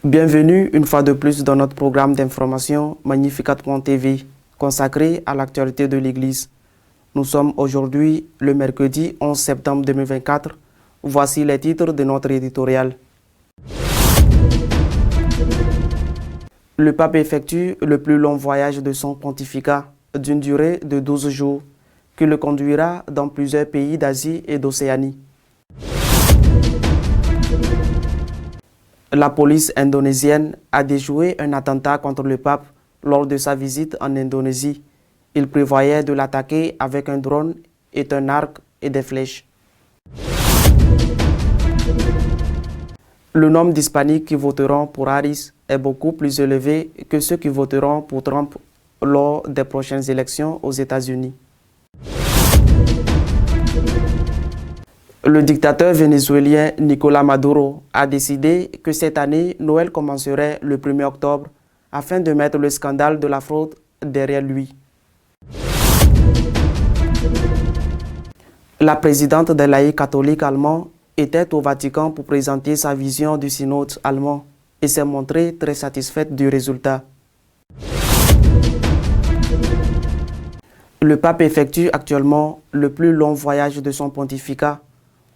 Bienvenue une fois de plus dans notre programme d'information Magnificat.tv consacré à l'actualité de l'Église. Nous sommes aujourd'hui le mercredi 11 septembre 2024. Voici les titres de notre éditorial. Le pape effectue le plus long voyage de son pontificat d'une durée de 12 jours qui le conduira dans plusieurs pays d'Asie et d'Océanie. La police indonésienne a déjoué un attentat contre le pape lors de sa visite en Indonésie. Il prévoyait de l'attaquer avec un drone et un arc et des flèches. Le nombre d'Hispaniques qui voteront pour Harris est beaucoup plus élevé que ceux qui voteront pour Trump lors des prochaines élections aux États-Unis. Le dictateur vénézuélien Nicolás Maduro a décidé que cette année, Noël commencerait le 1er octobre afin de mettre le scandale de la fraude derrière lui. La présidente des laïcs catholiques allemands était au Vatican pour présenter sa vision du synode allemand et s'est montrée très satisfaite du résultat. Le pape effectue actuellement le plus long voyage de son pontificat,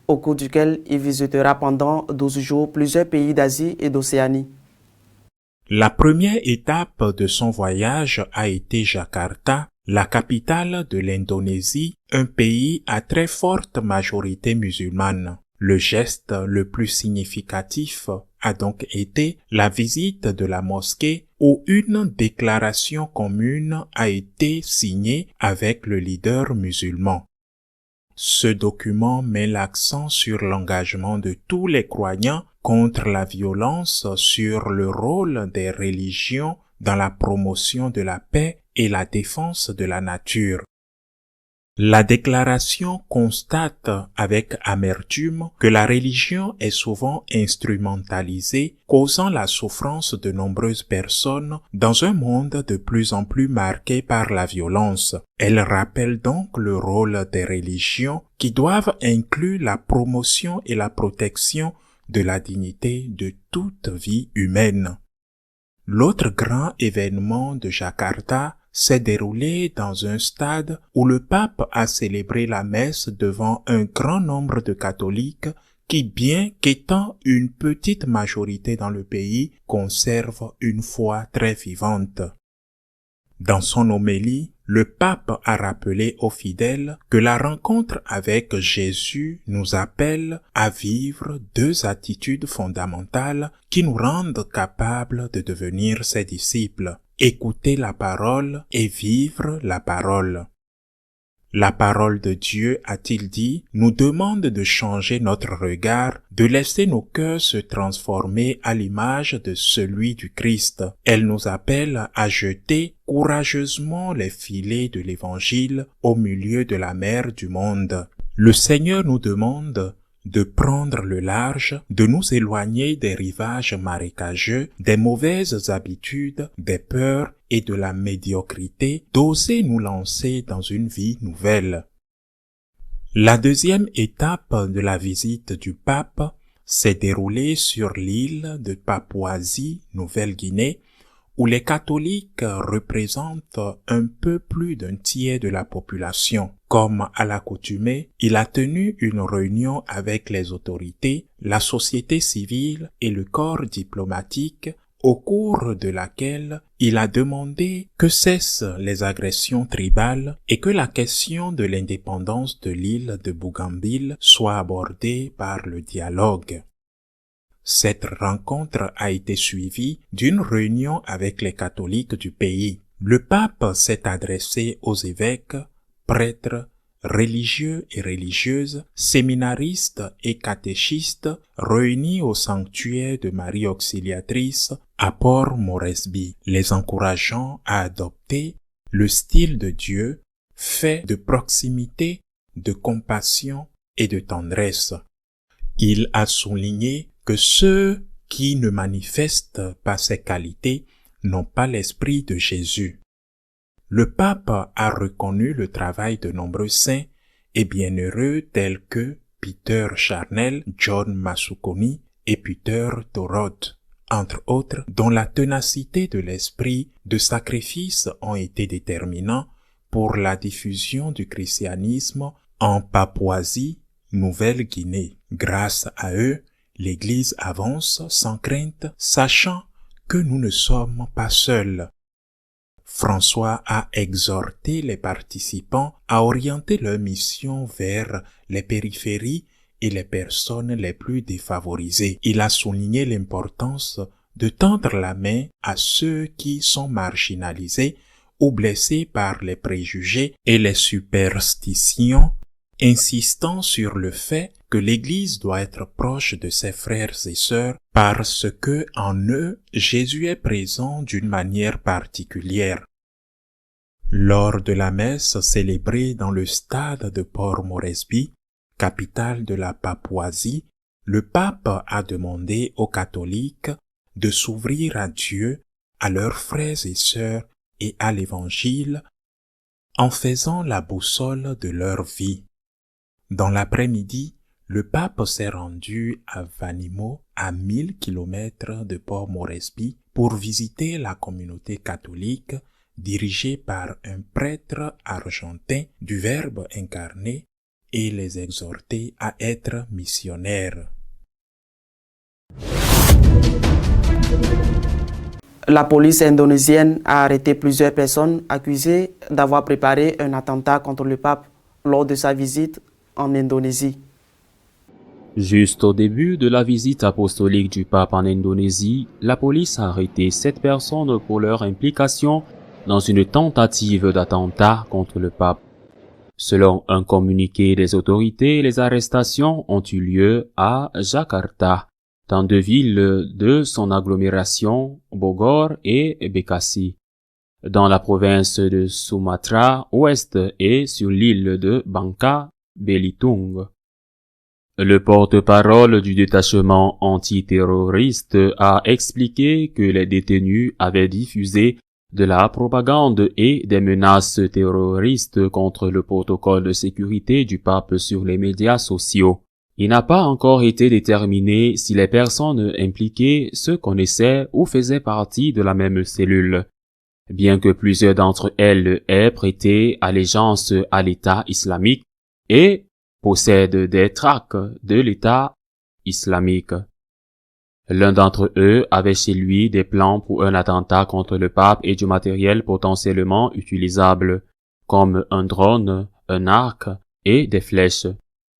au cours duquel il visitera pendant 12 jours plusieurs pays d'Asie et d'Océanie. La première étape de son voyage a été Jakarta, la capitale de l'Indonésie, un pays à très forte majorité musulmane. Le geste le plus significatif a donc été la visite de la mosquée où une déclaration commune a été signée avec le leader musulman. Ce document met l'accent sur l'engagement de tous les croyants contre la violence, sur le rôle des religions dans la promotion de la paix et la défense de la nature. La déclaration constate avec amertume que la religion est souvent instrumentalisée, causant la souffrance de nombreuses personnes dans un monde de plus en plus marqué par la violence. Elle rappelle donc le rôle des religions qui doivent inclure la promotion et la protection de la dignité de toute vie humaine. L'autre grand événement de Jakarta s'est déroulé dans un stade où le pape a célébré la messe devant un grand nombre de catholiques qui, bien qu'étant une petite majorité dans le pays, conservent une foi très vivante. Dans son homélie, le pape a rappelé aux fidèles que la rencontre avec Jésus nous appelle à vivre deux attitudes fondamentales qui nous rendent capables de devenir ses disciples. Écouter la parole et vivre la parole. La parole de Dieu, a-t-il dit, nous demande de changer notre regard, de laisser nos cœurs se transformer à l'image de celui du Christ. Elle nous appelle à jeter courageusement les filets de l'Évangile au milieu de la mer du monde. Le Seigneur nous demande de prendre le large, de nous éloigner des rivages marécageux, des mauvaises habitudes, des peurs et de la médiocrité, d'oser nous lancer dans une vie nouvelle. La deuxième étape de la visite du pape s'est déroulée sur l'île de Papouasie-Nouvelle-Guinée, où les catholiques représentent un peu plus d'un tiers de la population. Comme à l'accoutumée, il a tenu une réunion avec les autorités, la société civile et le corps diplomatique, au cours de laquelle il a demandé que cessent les agressions tribales et que la question de l'indépendance de l'île de Bougainville soit abordée par le dialogue. Cette rencontre a été suivie d'une réunion avec les catholiques du pays. Le pape s'est adressé aux évêques, prêtres, religieux et religieuses, séminaristes et catéchistes réunis au sanctuaire de Marie Auxiliatrice à Port Moresby, les encourageant à adopter le style de Dieu fait de proximité, de compassion et de tendresse. Il a souligné que ceux qui ne manifestent pas ces qualités n'ont pas l'esprit de Jésus. le pape a reconnu le travail de nombreux saints et bienheureux tels que Peter Charnel, John Masukoni et Peter Thorodd, entre autres, dont la ténacité de l'esprit de sacrifice ont été déterminants pour la diffusion du christianisme en Papouasie, Nouvelle-Guinée. Grâce à eux, l'Église avance sans crainte, sachant que nous ne sommes pas seuls. François a exhorté les participants à orienter leur mission vers les périphéries et les personnes les plus défavorisées. Il a souligné l'importance de tendre la main à ceux qui sont marginalisés ou blessés par les préjugés et les superstitions, insistant sur le fait que l'Église doit être proche de ses frères et sœurs parce que en eux, Jésus est présent d'une manière particulière. Lors de la messe célébrée dans le stade de Port Moresby, capitale de la Papouasie, le pape a demandé aux catholiques de s'ouvrir à Dieu, à leurs frères et sœurs et à l'Évangile en faisant la boussole de leur vie. Dans l'après-midi, le pape s'est rendu à Vanimo, à 1000 km de Port Moresby, pour visiter la communauté catholique dirigée par un prêtre argentin du Verbe incarné et les exhorter à être missionnaires. La police indonésienne a arrêté plusieurs personnes accusées d'avoir préparé un attentat contre le pape lors de sa visite en Indonésie. Juste au début de la visite apostolique du pape en Indonésie, la police a arrêté 7 personnes pour leur implication dans une tentative d'attentat contre le pape. Selon un communiqué des autorités, les arrestations ont eu lieu à Jakarta, dans 2 villes de son agglomération, Bogor et Bekasi, dans la province de Sumatra Ouest et sur l'île de Bangka Belitung. Le porte-parole du détachement antiterroriste a expliqué que les détenus avaient diffusé de la propagande et des menaces terroristes contre le protocole de sécurité du pape sur les médias sociaux. Il n'a pas encore été déterminé si les personnes impliquées se connaissaient ou faisaient partie de la même cellule, bien que plusieurs d'entre elles aient prêté allégeance à l'État islamique et possèdent des tracts de l'État islamique. L'un d'entre eux avait chez lui des plans pour un attentat contre le pape et du matériel potentiellement utilisable, comme un drone, un arc et des flèches.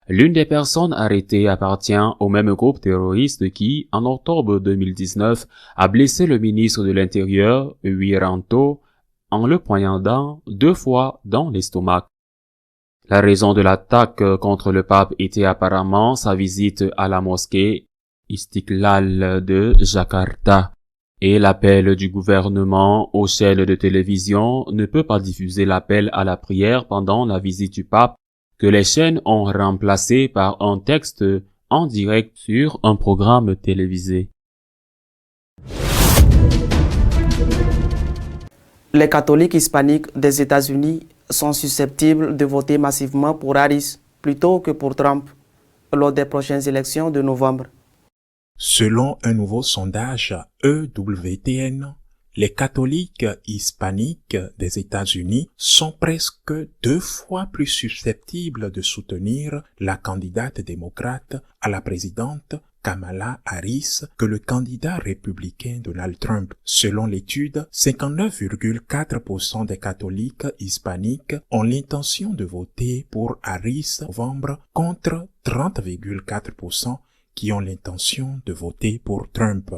L'une des personnes arrêtées appartient au même groupe terroriste qui, en octobre 2019, a blessé le ministre de l'Intérieur, Wiranto, en le poignardant 2 fois dans l'estomac. La raison de l'attaque contre le pape était apparemment sa visite à la mosquée Istiklal de Jakarta, et l'appel du gouvernement aux chaînes de télévision ne peut pas diffuser l'appel à la prière pendant la visite du pape, que les chaînes ont remplacé par un texte en direct sur un programme télévisé. Les catholiques hispaniques des États-Unis sont susceptibles de voter massivement pour Harris plutôt que pour Trump lors des prochaines élections de novembre. Selon un nouveau sondage EWTN, les catholiques hispaniques des États-Unis sont presque 2 fois plus susceptibles de soutenir la candidate démocrate à la présidente Kamala Harris que le candidat républicain Donald Trump. Selon l'étude, 59,4% des catholiques hispaniques ont l'intention de voter pour Harris en novembre contre 30,4% qui ont l'intention de voter pour Trump.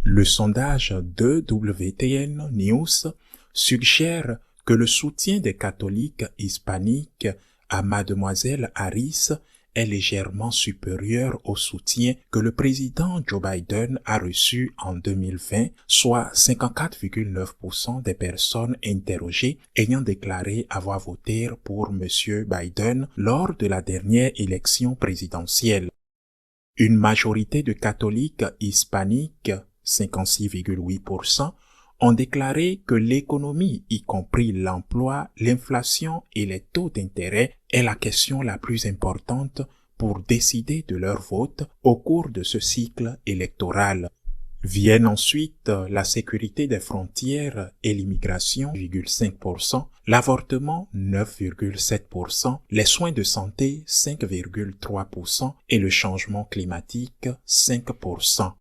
Le sondage de WTN News suggère que le soutien des catholiques hispaniques à Mademoiselle Harris est légèrement supérieur au soutien que le président Joe Biden a reçu en 2020, soit 54,9% des personnes interrogées ayant déclaré avoir voté pour M. Biden lors de la dernière élection présidentielle. Une majorité de catholiques hispaniques, 56,8%, ont déclaré que l'économie, y compris l'emploi, l'inflation et les taux d'intérêt, est la question la plus importante pour décider de leur vote au cours de ce cycle électoral. Viennent ensuite la sécurité des frontières et l'immigration, 5%, l'avortement, 9,7%, les soins de santé, 5,3% et le changement climatique, 5%.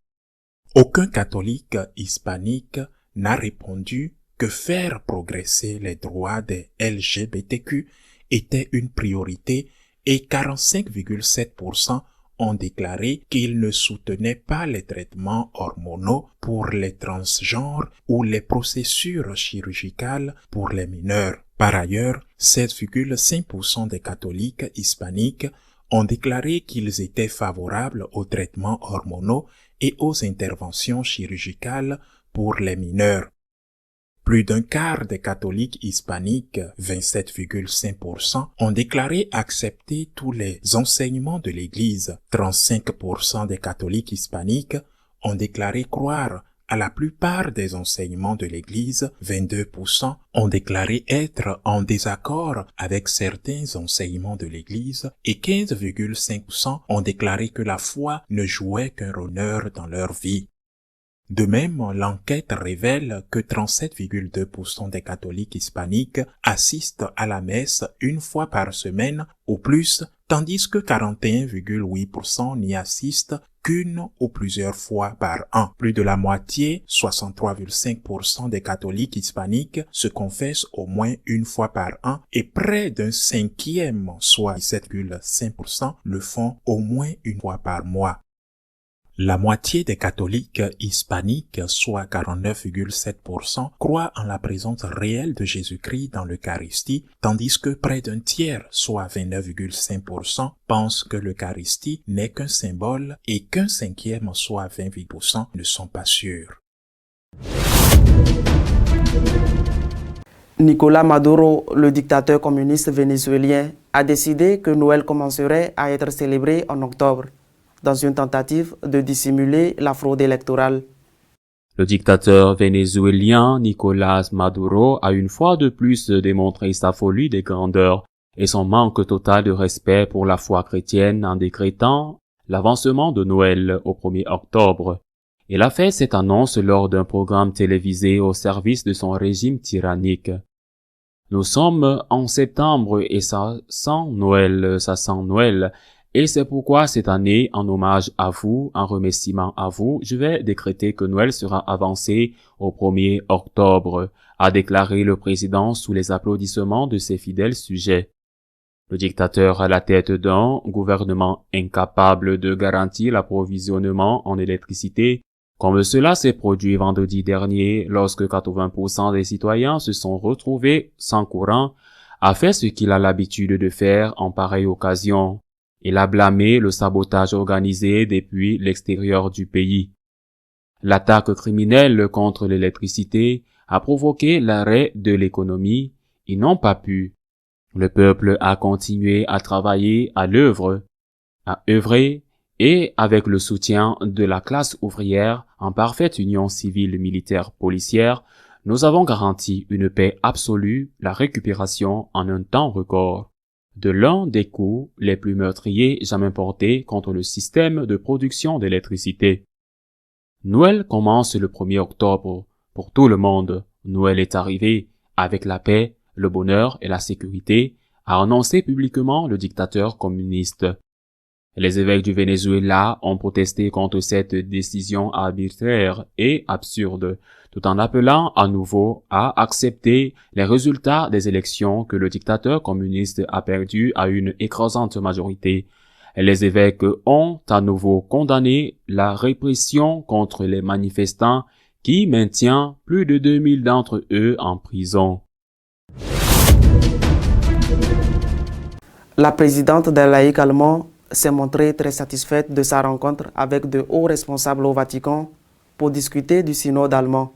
Aucun catholique hispanique n'a répondu que faire progresser les droits des LGBTQ était une priorité et 45,7% ont déclaré qu'ils ne soutenaient pas les traitements hormonaux pour les transgenres ou les procédures chirurgicales pour les mineurs. Par ailleurs, 7,5% des catholiques hispaniques ont déclaré qu'ils étaient favorables aux traitements hormonaux et aux interventions chirurgicales pour les mineurs. Plus d'un quart des catholiques hispaniques, 27,5%, ont déclaré accepter tous les enseignements de l'Église. 35% des catholiques hispaniques ont déclaré croire à la plupart des enseignements de l'Église. 22% ont déclaré être en désaccord avec certains enseignements de l'Église et 15,5% ont déclaré que la foi ne jouait qu'un honneur dans leur vie. De même, l'enquête révèle que 37,2% des catholiques hispaniques assistent à la messe une fois par semaine ou plus, tandis que 41,8% n'y assistent qu'une ou plusieurs fois par an. Plus de la moitié, 63,5% des catholiques hispaniques se confessent au moins une fois par an et près d'un cinquième, soit 17,5%, le font au moins une fois par mois. La moitié des catholiques hispaniques, soit 49,7%, croient en la présence réelle de Jésus-Christ dans l'Eucharistie, tandis que près d'un tiers, soit 29,5%, pensent que l'Eucharistie n'est qu'un symbole et qu'un cinquième, soit 28%, ne sont pas sûrs. Nicolás Maduro, le dictateur communiste vénézuélien, a décidé que Noël commencerait à être célébré en octobre, dans une tentative de dissimuler la fraude électorale. Le dictateur vénézuélien Nicolás Maduro a une fois de plus démontré sa folie des grandeurs et son manque total de respect pour la foi chrétienne en décrétant l'avancement de Noël au 1er octobre. Il a fait cette annonce lors d'un programme télévisé au service de son régime tyrannique. Nous sommes en septembre et ça sent Noël. Et c'est pourquoi cette année, en hommage à vous, en remerciement à vous, je vais décréter que Noël sera avancé au 1er octobre, a déclaré le président sous les applaudissements de ses fidèles sujets. Le dictateur à la tête d'un gouvernement incapable de garantir l'approvisionnement en électricité, comme cela s'est produit vendredi dernier lorsque 80% des citoyens se sont retrouvés sans courant, a fait ce qu'il a l'habitude de faire en pareille occasion. Il a blâmé le sabotage organisé depuis l'extérieur du pays. L'attaque criminelle contre l'électricité a provoqué l'arrêt de l'économie. Ils n'ont pas pu. Le peuple a continué à travailler à l'œuvre, à œuvrer et avec le soutien de la classe ouvrière en parfaite union civile militaire policière, nous avons garanti une paix absolue, la récupération en un temps record de l'un des coups les plus meurtriers jamais portés contre le système de production d'électricité. Noël commence le 1er octobre pour tout le monde. Noël est arrivé avec la paix, le bonheur et la sécurité, a annoncé publiquement le dictateur communiste. Les évêques du Venezuela ont protesté contre cette décision arbitraire et absurde, tout en appelant à nouveau à accepter les résultats des élections que le dictateur communiste a perdues à une écrasante majorité. Les évêques ont à nouveau condamné la répression contre les manifestants qui maintient plus de 2000 d'entre eux en prison. La présidente des laïcs allemands s'est montrée très satisfaite de sa rencontre avec de hauts responsables au Vatican pour discuter du synode allemand.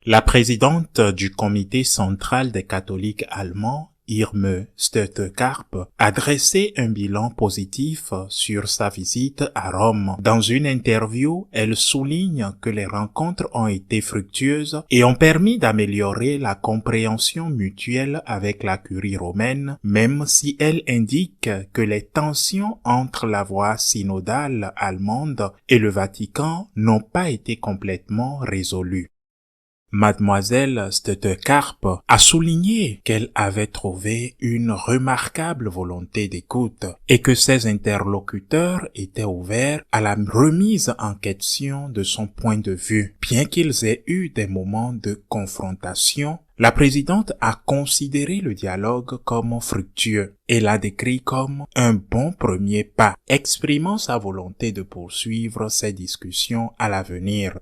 La présidente du comité central des catholiques allemands, Irme Stötekarp, a dressé un bilan positif sur sa visite à Rome. Dans une interview, elle souligne que les rencontres ont été fructueuses et ont permis d'améliorer la compréhension mutuelle avec la curie romaine, même si elle indique que les tensions entre la voie synodale allemande et le Vatican n'ont pas été complètement résolues. Mademoiselle Stötekarp a souligné qu'elle avait trouvé une remarquable volonté d'écoute et que ses interlocuteurs étaient ouverts à la remise en question de son point de vue. Bien qu'ils aient eu des moments de confrontation, la présidente a considéré le dialogue comme fructueux et l'a décrit comme un bon premier pas, exprimant sa volonté de poursuivre ces discussions à l'avenir.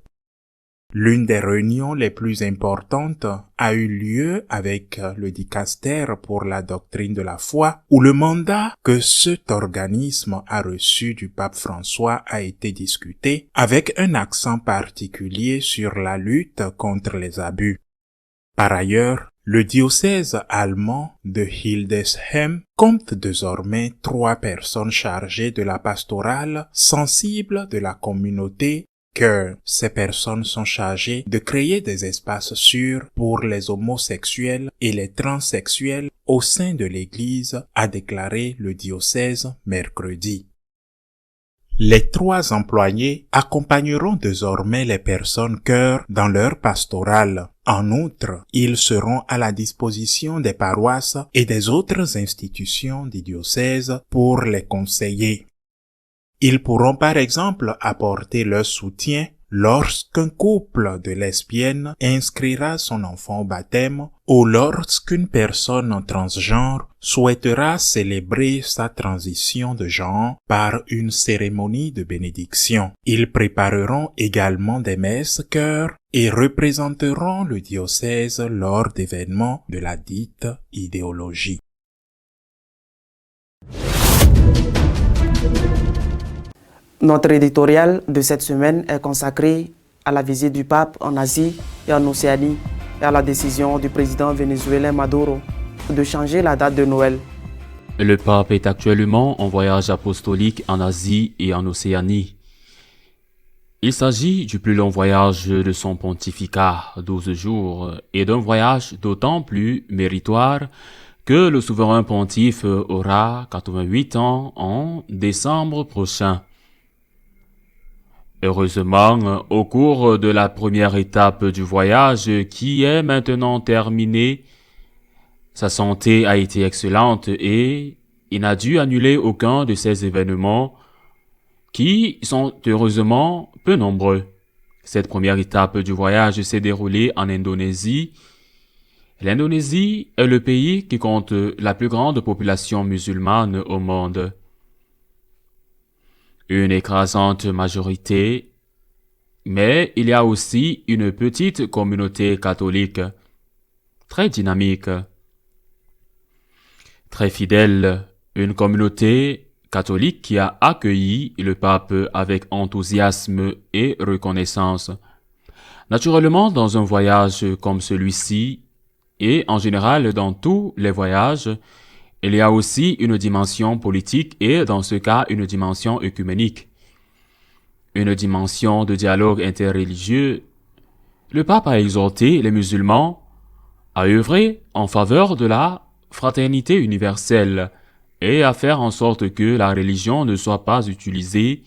L'une des réunions les plus importantes a eu lieu avec le dicaster pour la doctrine de la foi, où le mandat que cet organisme a reçu du pape François a été discuté, avec un accent particulier sur la lutte contre les abus. Par ailleurs, le diocèse allemand de Hildesheim compte désormais 3 personnes chargées de la pastorale sensible de la communauté, que ces personnes sont chargées de créer des espaces sûrs pour les homosexuels et les transsexuels au sein de l'Église, a déclaré le diocèse mercredi. Les 3 employés accompagneront désormais les personnes cœurs dans leur pastorale. En outre, ils seront à la disposition des paroisses et des autres institutions du diocèse pour les conseiller. Ils pourront par exemple apporter leur soutien lorsqu'un couple de lesbiennes inscrira son enfant au baptême ou lorsqu'une personne transgenre souhaitera célébrer sa transition de genre par une cérémonie de bénédiction. Ils prépareront également des messes chœurs et représenteront le diocèse lors d'événements de la dite idéologie. Notre éditorial de cette semaine est consacré à la visite du pape en Asie et en Océanie et à la décision du président vénézuélien Maduro de changer la date de Noël. Le pape est actuellement en voyage apostolique en Asie et en Océanie. Il s'agit du plus long voyage de son pontificat, 12 jours, et d'un voyage d'autant plus méritoire que le souverain pontife aura 88 ans en décembre prochain. Heureusement, au cours de la première étape du voyage qui est maintenant terminée, sa santé a été excellente et il n'a dû annuler aucun de ces événements qui sont heureusement peu nombreux. Cette première étape du voyage s'est déroulée en Indonésie. L'Indonésie est le pays qui compte la plus grande population musulmane au monde. Une écrasante majorité, mais il y a aussi une petite communauté catholique, très dynamique, très fidèle, une communauté catholique qui a accueilli le pape avec enthousiasme et reconnaissance. Naturellement, dans un voyage comme celui-ci, et en général dans tous les voyages, il y a aussi une dimension politique et, dans ce cas, une dimension œcuménique. Une dimension de dialogue interreligieux. Le pape a exhorté les musulmans à œuvrer en faveur de la fraternité universelle et à faire en sorte que la religion ne soit pas utilisée,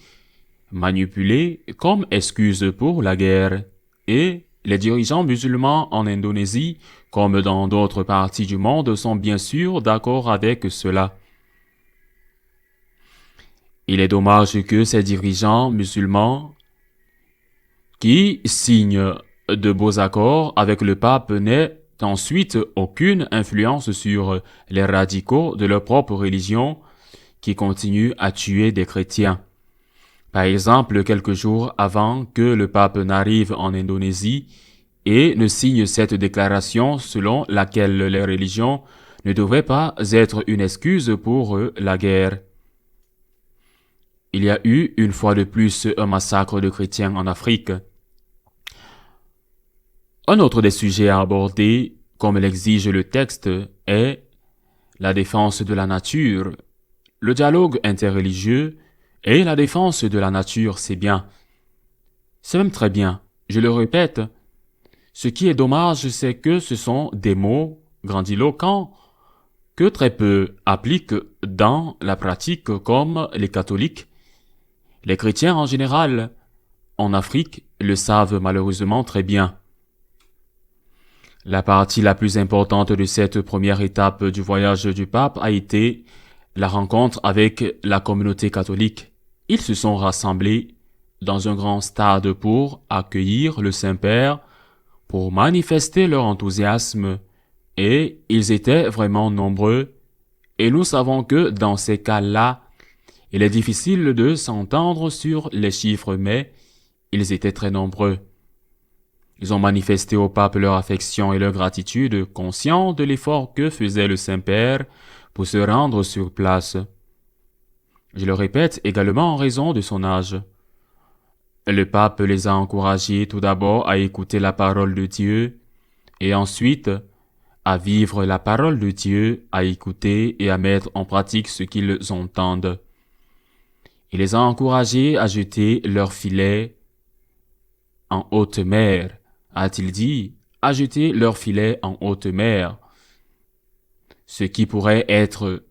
manipulée comme excuse pour la guerre. Et les dirigeants musulmans en Indonésie, comme dans d'autres parties du monde, sont bien sûr d'accord avec cela. Il est dommage que ces dirigeants musulmans qui signent de beaux accords avec le pape n'aient ensuite aucune influence sur les radicaux de leur propre religion qui continuent à tuer des chrétiens. Par exemple, quelques jours avant que le pape n'arrive en Indonésie et ne signe cette déclaration selon laquelle les religions ne devraient pas être une excuse pour la guerre. Il y a eu une fois de plus un massacre de chrétiens en Afrique. Un autre des sujets à aborder, comme l'exige le texte, est la défense de la nature, le dialogue interreligieux et la défense de la nature, c'est bien. C'est même très bien. Je le répète, ce qui est dommage, c'est que ce sont des mots grandiloquents que très peu appliquent dans la pratique comme les catholiques. Les chrétiens en général, en Afrique, le savent malheureusement très bien. La partie la plus importante de cette première étape du voyage du pape a été la rencontre avec la communauté catholique. Ils se sont rassemblés dans un grand stade pour accueillir le Saint-Père, pour manifester leur enthousiasme, et ils étaient vraiment nombreux, et nous savons que dans ces cas-là, il est difficile de s'entendre sur les chiffres, mais ils étaient très nombreux. Ils ont manifesté au pape leur affection et leur gratitude, conscients de l'effort que faisait le Saint-Père pour se rendre sur place. Je le répète également en raison de son âge. Le pape les a encouragés tout d'abord à écouter la parole de Dieu et ensuite à vivre la parole de Dieu, à écouter et à mettre en pratique ce qu'ils entendent. Il les a encouragés à jeter leurs filets en haute mer, a-t-il dit, à jeter leurs filets en haute mer, ce qui pourrait être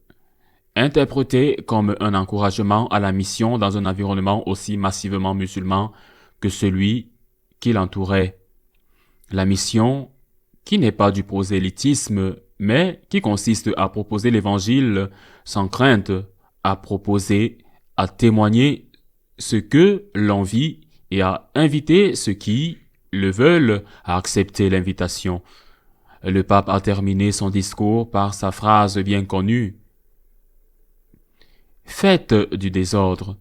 interprété comme un encouragement à la mission dans un environnement aussi massivement musulman que celui qui l'entourait. La mission qui n'est pas du prosélytisme, mais qui consiste à proposer l'évangile sans crainte, à proposer, à témoigner ce que l'on vit et à inviter ceux qui le veulent à accepter l'invitation. Le pape a terminé son discours par sa phrase bien connue. Faites du désordre.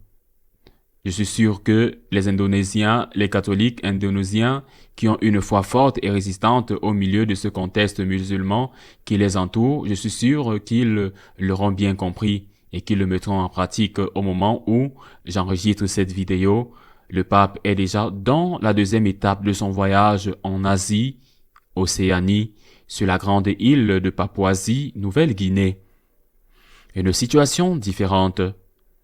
Je suis sûr que les Indonésiens, les catholiques indonésiens, qui ont une foi forte et résistante au milieu de ce contexte musulman qui les entoure, je suis sûr qu'ils l'auront bien compris et qu'ils le mettront en pratique au moment où j'enregistre cette vidéo. Le pape est déjà dans la deuxième étape de son voyage en Asie, Océanie, sur la grande île de Papouasie-Nouvelle-Guinée. Une situation différente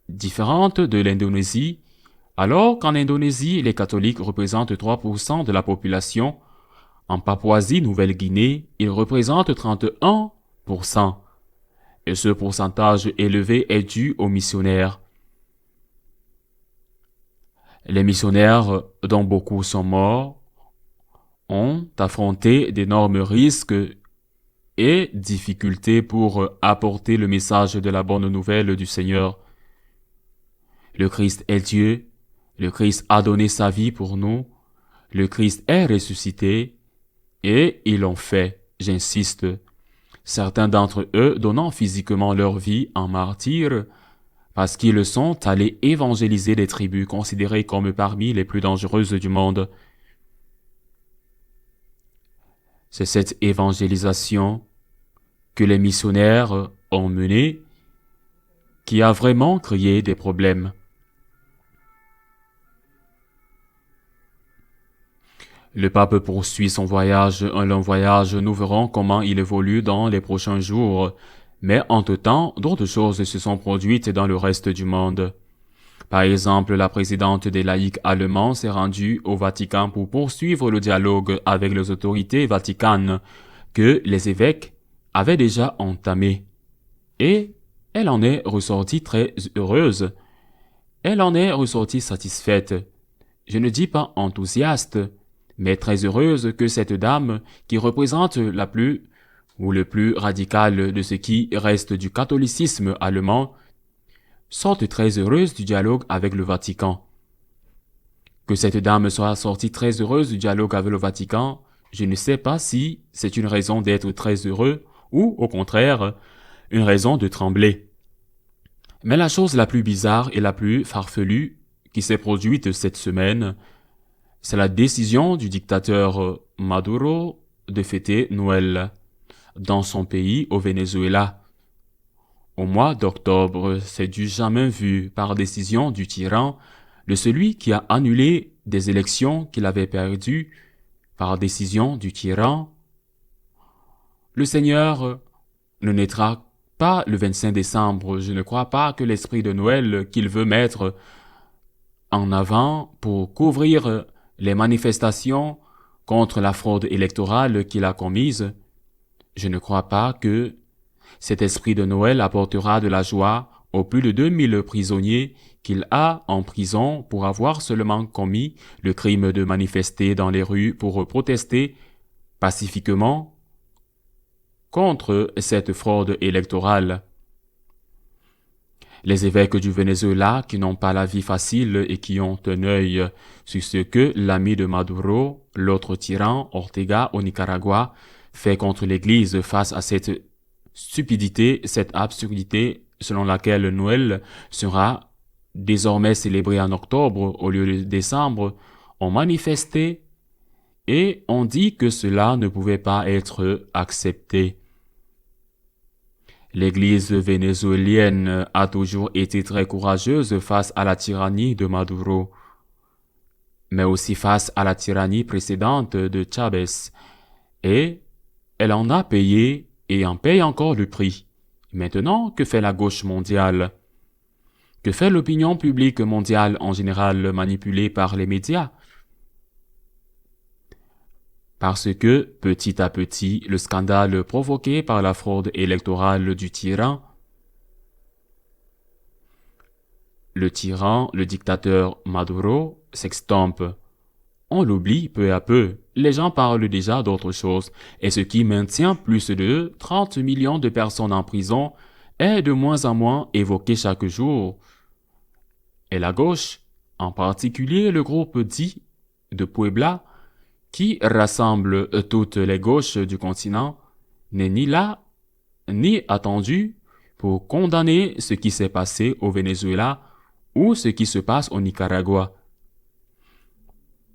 de l'Indonésie, alors qu'en Indonésie, les catholiques représentent 3% de la population, en Papouasie-Nouvelle-Guinée, ils représentent 31%. Et ce pourcentage élevé est dû aux missionnaires. Les missionnaires, dont beaucoup sont morts, ont affronté d'énormes risques et difficultés pour apporter le message de la bonne nouvelle du Seigneur. Le Christ est Dieu, le Christ a donné sa vie pour nous, le Christ est ressuscité, et ils l'ont fait, j'insiste. Certains d'entre eux donnant physiquement leur vie en martyrs, parce qu'ils sont allés évangéliser des tribus considérées comme parmi les plus dangereuses du monde. C'est cette évangélisation que les missionnaires ont menée qui a vraiment créé des problèmes. Le pape poursuit son voyage, un long voyage. Nous verrons comment il évolue dans les prochains jours. Mais entre-temps, d'autres choses se sont produites dans le reste du monde. Par exemple, la présidente des laïcs allemands s'est rendue au Vatican pour poursuivre le dialogue avec les autorités vaticanes que les évêques avaient déjà entamé. Et elle en est ressortie très heureuse. Elle en est ressortie satisfaite. Je ne dis pas enthousiaste, mais très heureuse que cette dame, qui représente la plus ou le plus radical de ce qui reste du catholicisme allemand, sorte très heureuse du dialogue avec le Vatican. Que cette dame soit sortie très heureuse du dialogue avec le Vatican, je ne sais pas si c'est une raison d'être très heureux ou, au contraire, une raison de trembler. Mais la chose la plus bizarre et la plus farfelue qui s'est produite cette semaine, c'est la décision du dictateur Maduro de fêter Noël dans son pays au Venezuela. Au mois d'octobre, c'est du jamais vu par décision du tyran, de celui qui a annulé des élections qu'il avait perdues par décision du tyran. Le Seigneur ne naîtra pas le 25 décembre. Je ne crois pas que l'esprit de Noël qu'il veut mettre en avant pour couvrir les manifestations contre la fraude électorale qu'il a commise, je ne crois pas que cet esprit de Noël apportera de la joie aux plus de 2000 prisonniers qu'il a en prison pour avoir seulement commis le crime de manifester dans les rues pour protester pacifiquement contre cette fraude électorale. Les évêques du Venezuela qui n'ont pas la vie facile et qui ont un œil sur ce que l'ami de Maduro, l'autre tyran, Ortega au Nicaragua, fait contre l'Église face à cette stupidité, cette absurdité selon laquelle Noël sera désormais célébré en octobre au lieu de décembre, ont manifesté et ont dit que cela ne pouvait pas être accepté. L'Église vénézuélienne a toujours été très courageuse face à la tyrannie de Maduro, mais aussi face à la tyrannie précédente de Chavez, et elle en a payé et en paye encore le prix. Maintenant, que fait la gauche mondiale? Que fait l'opinion publique mondiale en général manipulée par les médias? Parce que, petit à petit, le scandale provoqué par la fraude électorale du tyran, le dictateur Maduro, s'extompe. On l'oublie peu à peu. Les gens parlent déjà d'autre chose, et ce qui maintient plus de 30 millions de personnes en prison est de moins en moins évoqué chaque jour. Et la gauche, en particulier le groupe dit de Puebla, qui rassemble toutes les gauches du continent, n'est ni là, ni attendu pour condamner ce qui s'est passé au Venezuela ou ce qui se passe au Nicaragua.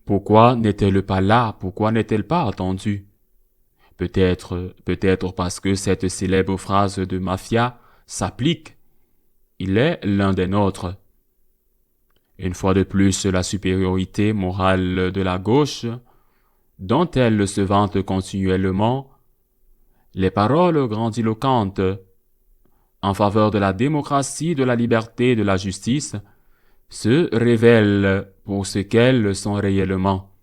Pourquoi n'est-elle pas là? Pourquoi n'est-elle pas attendue? Peut-être parce que cette célèbre phrase de mafia s'applique. Il est l'un des nôtres. Une fois de plus, la supériorité morale de la gauche, dont elle se vante continuellement, les paroles grandiloquentes en faveur de la démocratie, de la liberté, de la justice, se révèlent pour ce qu'elles sont réellement.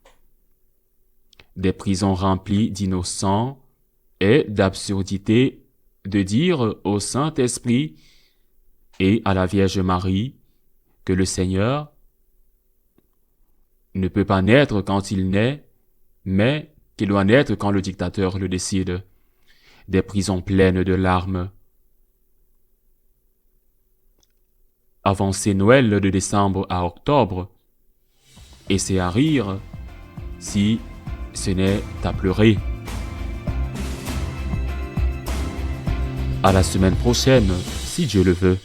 Des prisons remplies d'innocents et d'absurdités, de dire au Saint-Esprit et à la Vierge Marie que le Seigneur ne peut pas naître quand il naît, mais qu'il doit naître quand le dictateur le décide. Des prisons pleines de larmes. Avancer Noël de décembre à octobre, et c'est à rire si ce n'est à pleurer. À la semaine prochaine, si Dieu le veut.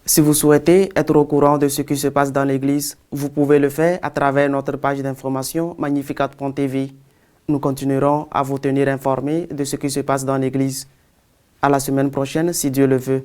Si vous souhaitez être au courant de ce qui se passe dans l'Église, vous pouvez le faire à travers notre page d'information Magnificat.tv. Nous continuerons à vous tenir informés de ce qui se passe dans l'Église. À la semaine prochaine, si Dieu le veut.